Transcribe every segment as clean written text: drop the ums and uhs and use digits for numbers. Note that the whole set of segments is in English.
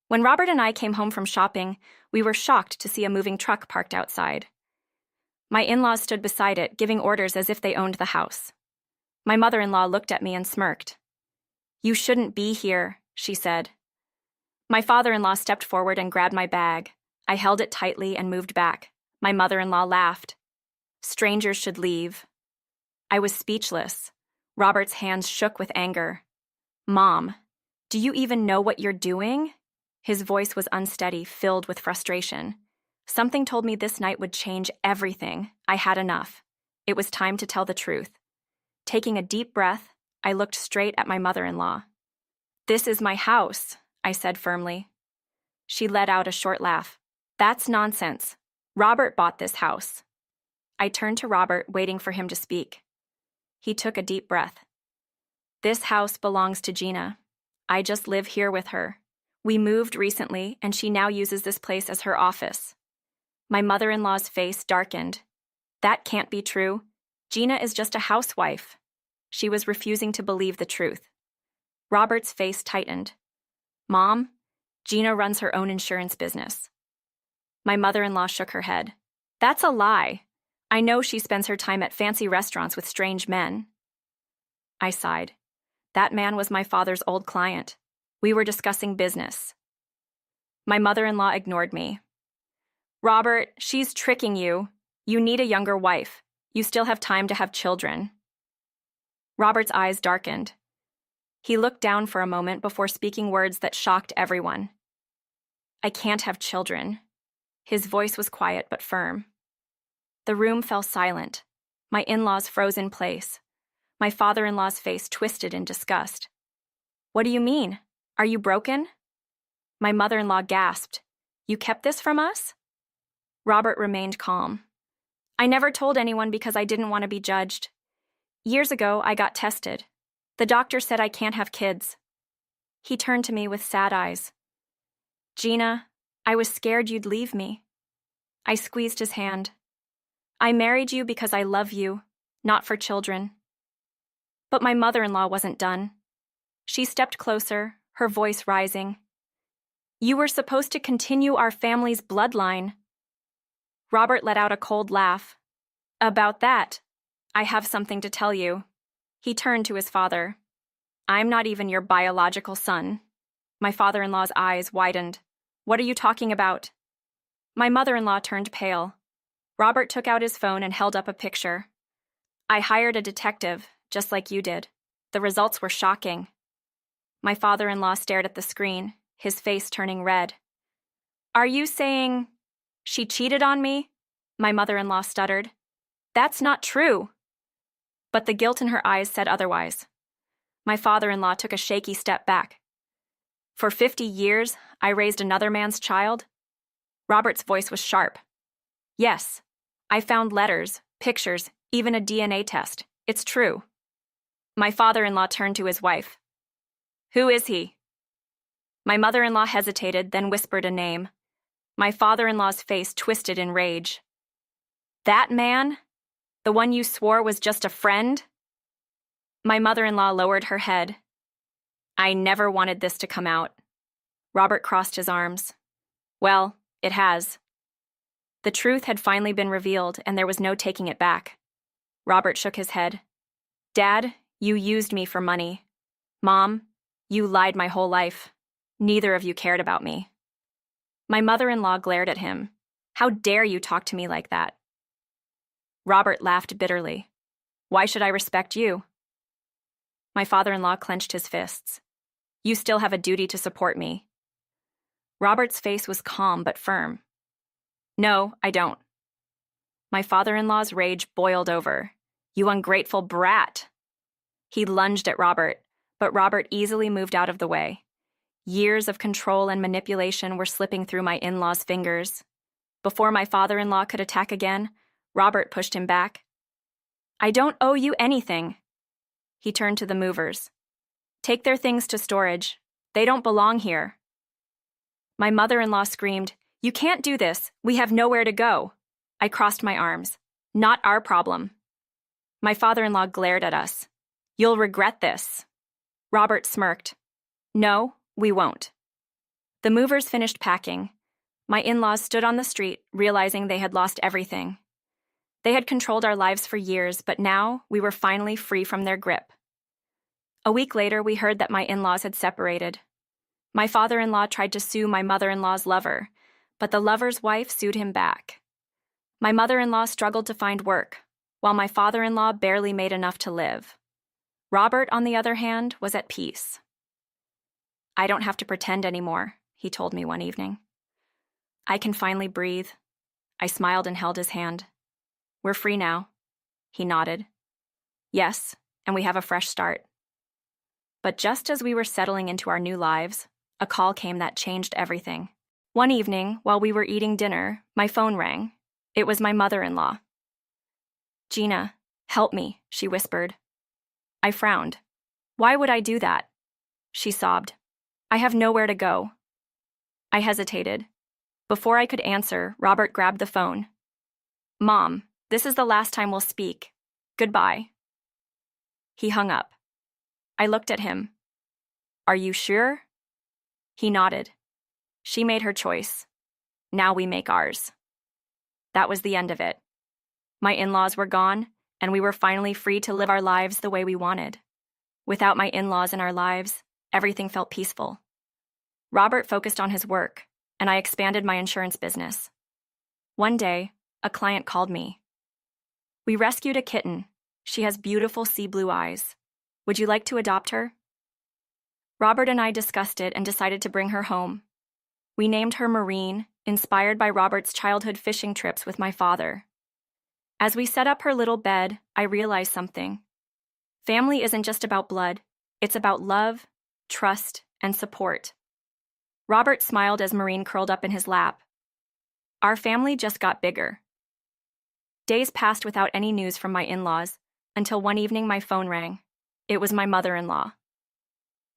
When Robert and I came home from shopping, we were shocked to see a moving truck parked outside. My in-laws stood beside it, giving orders as if they owned the house. My mother-in-law looked at me and smirked. "You shouldn't be here," she said. My father-in-law stepped forward and grabbed my bag. I held it tightly and moved back. My mother-in-law laughed. "Strangers should leave." I was speechless. Robert's hands shook with anger. "Mom, do you even know what you're doing?" His voice was unsteady, filled with frustration. Something told me this night would change everything. I had enough. It was time to tell the truth. Taking a deep breath, I looked straight at my mother-in-law. "This is my house," I said firmly. She let out a short laugh. "That's nonsense. Robert bought this house." I turned to Robert, waiting for him to speak. He took a deep breath. "This house belongs to Gina. I just live here with her. We moved recently, and she now uses this place as her office." My mother-in-law's face darkened. "That can't be true. Gina is just a housewife." She was refusing to believe the truth. Robert's face tightened. "Mom, Gina runs her own insurance business." My mother-in-law shook her head. "That's a lie. I know she spends her time at fancy restaurants with strange men." I sighed. That man was my father's old client. We were discussing business. My mother-in-law ignored me. "Robert, she's tricking you. You need a younger wife. You still have time to have children." Robert's eyes darkened. He looked down for a moment before speaking words that shocked everyone. "I can't have children." His voice was quiet but firm. The room fell silent. My in-laws froze in place. My father-in-law's face twisted in disgust. "What do you mean? Are you broken?" My mother-in-law gasped. "You kept this from us?" Robert remained calm. "I never told anyone because I didn't want to be judged. Years ago, I got tested. The doctor said I can't have kids." He turned to me with sad eyes. "Gina, I was scared you'd leave me." I squeezed his hand. "I married you because I love you, not for children." But my mother-in-law wasn't done. She stepped closer, her voice rising. "You were supposed to continue our family's bloodline." Robert let out a cold laugh. "About that, I have something to tell you." He turned to his father. "I'm not even your biological son." My father-in-law's eyes widened. "What are you talking about?" My mother-in-law turned pale. Robert took out his phone and held up a picture. "I hired a detective, just like you did. The results were shocking." My father-in-law stared at the screen, his face turning red. "Are you saying she cheated on me?" My mother-in-law stuttered. "That's not true." But the guilt in her eyes said otherwise. My father-in-law took a shaky step back. "For 50 years, I raised another man's child?" Robert's voice was sharp. "Yes, I found letters, pictures, even a DNA test. It's true." My father-in-law turned to his wife. "Who is he?" My mother-in-law hesitated, then whispered a name. My father-in-law's face twisted in rage. "That man? The one you swore was just a friend?" My mother-in-law lowered her head. "I never wanted this to come out." Robert crossed his arms. "Well, it has." The truth had finally been revealed, and there was no taking it back. Robert shook his head. "Dad, you used me for money. Mom, you lied my whole life. Neither of you cared about me." My mother-in-law glared at him. "How dare you talk to me like that?" Robert laughed bitterly. "Why should I respect you?" My father-in-law clenched his fists. "You still have a duty to support me." Robert's face was calm but firm. "No, I don't." My father-in-law's rage boiled over. "You ungrateful brat!" He lunged at Robert, but Robert easily moved out of the way. Years of control and manipulation were slipping through my in-law's fingers. Before my father-in-law could attack again, Robert pushed him back. "I don't owe you anything." He turned to the movers. "Take their things to storage. They don't belong here." My mother-in-law screamed, "You can't do this. We have nowhere to go." I crossed my arms. "Not our problem." My father-in-law glared at us. "You'll regret this." Robert smirked. "No, we won't." The movers finished packing. My in-laws stood on the street, realizing they had lost everything. They had controlled our lives for years, but now we were finally free from their grip. A week later, we heard that my in-laws had separated. My father-in-law tried to sue my mother-in-law's lover, but the lover's wife sued him back. My mother-in-law struggled to find work, while my father-in-law barely made enough to live. Robert, on the other hand, was at peace. "I don't have to pretend anymore," he told me one evening. "I can finally breathe." I smiled and held his hand. "We're free now." He nodded. "Yes, and we have a fresh start." But just as we were settling into our new lives, a call came that changed everything. One evening, while we were eating dinner, my phone rang. It was my mother-in-law. "Gina, help me," she whispered. I frowned. "Why would I do that?" She sobbed. "I have nowhere to go." I hesitated. Before I could answer, Robert grabbed the phone. "Mom, this is the last time we'll speak. Goodbye." He hung up. I looked at him. "Are you sure?" He nodded. She made her choice. Now we make ours. That was the end of it. My in-laws were gone, and we were finally free to live our lives the way we wanted. Without my in-laws in our lives, everything felt peaceful. Robert focused on his work, and I expanded my insurance business. One day, a client called me. "We rescued a kitten. She has beautiful sea blue eyes. Would you like to adopt her?" Robert and I discussed it and decided to bring her home. We named her Marine, inspired by Robert's childhood fishing trips with my father. As we set up her little bed, I realized something. Family isn't just about blood. It's about love, trust, and support. Robert smiled as Marine curled up in his lap. Our family just got bigger. Days passed without any news from my in-laws, until one evening my phone rang. It was my mother-in-law.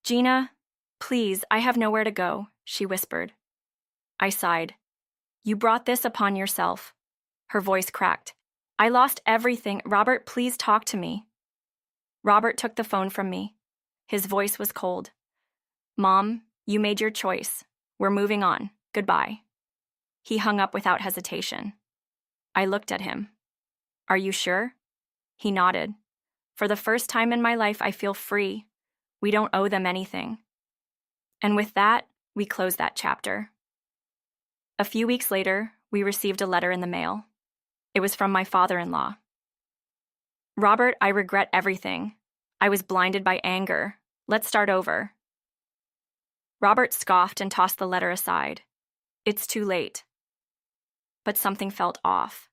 "Gina, please, I have nowhere to go," she whispered. I sighed. "You brought this upon yourself." Her voice cracked. "I lost everything. Robert, please talk to me." Robert took the phone from me. His voice was cold. "Mom, you made your choice. We're moving on. Goodbye." He hung up without hesitation. I looked at him. "Are you sure?" He nodded. "For the first time in my life, I feel free. We don't owe them anything." And with that, we closed that chapter. A few weeks later, we received a letter in the mail. It was from my father-in-law. "Robert, I regret everything. I was blinded by anger. Let's start over." Robert scoffed and tossed the letter aside. "It's too late." But something felt off.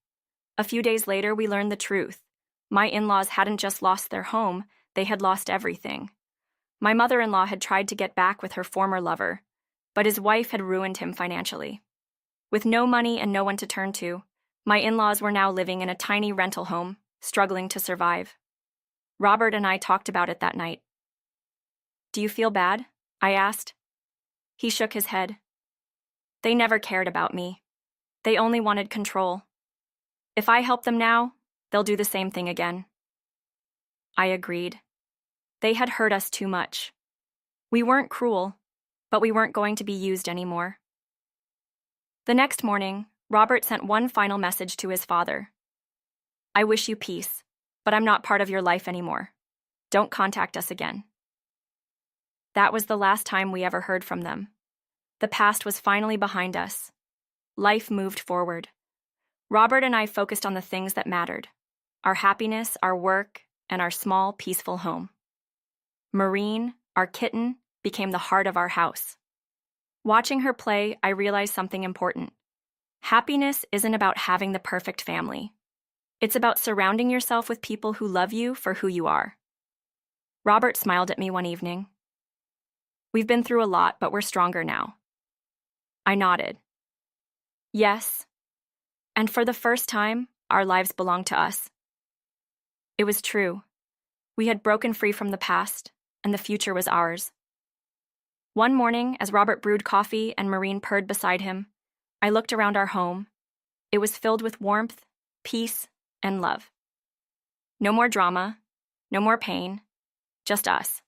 A few days later, we learned the truth. My in-laws hadn't just lost their home, they had lost everything. My mother-in-law had tried to get back with her former lover, but his wife had ruined him financially. With no money and no one to turn to, my in-laws were now living in a tiny rental home, struggling to survive. Robert and I talked about it that night. "Do you feel bad?" I asked. He shook his head. "They never cared about me. They only wanted control. If I help them now, they'll do the same thing again." I agreed. They had hurt us too much. We weren't cruel, but we weren't going to be used anymore. The next morning, Robert sent one final message to his father. "I wish you peace, but I'm not part of your life anymore. Don't contact us again." That was the last time we ever heard from them. The past was finally behind us. Life moved forward. Robert and I focused on the things that mattered: our happiness, our work, and our small, peaceful home. Marine, our kitten, became the heart of our house. Watching her play, I realized something important. Happiness isn't about having the perfect family. It's about surrounding yourself with people who love you for who you are. Robert smiled at me one evening. "We've been through a lot, but we're stronger now." I nodded. Yes. And for the first time, our lives belonged to us. It was true. We had broken free from the past, and the future was ours. One morning, as Robert brewed coffee and Marine purred beside him, I looked around our home. It was filled with warmth, peace, and love. No more drama, no more pain, just us.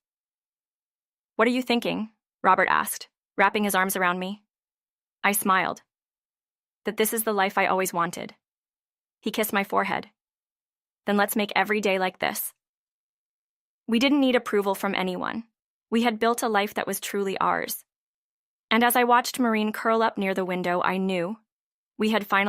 "What are you thinking?" Robert asked, wrapping his arms around me. I smiled. That this is the life I always wanted. He kissed my forehead. Then let's make every day like this. We didn't need approval from anyone. We had built a life that was truly ours. And as I watched Maureen curl up near the window, I knew we had finally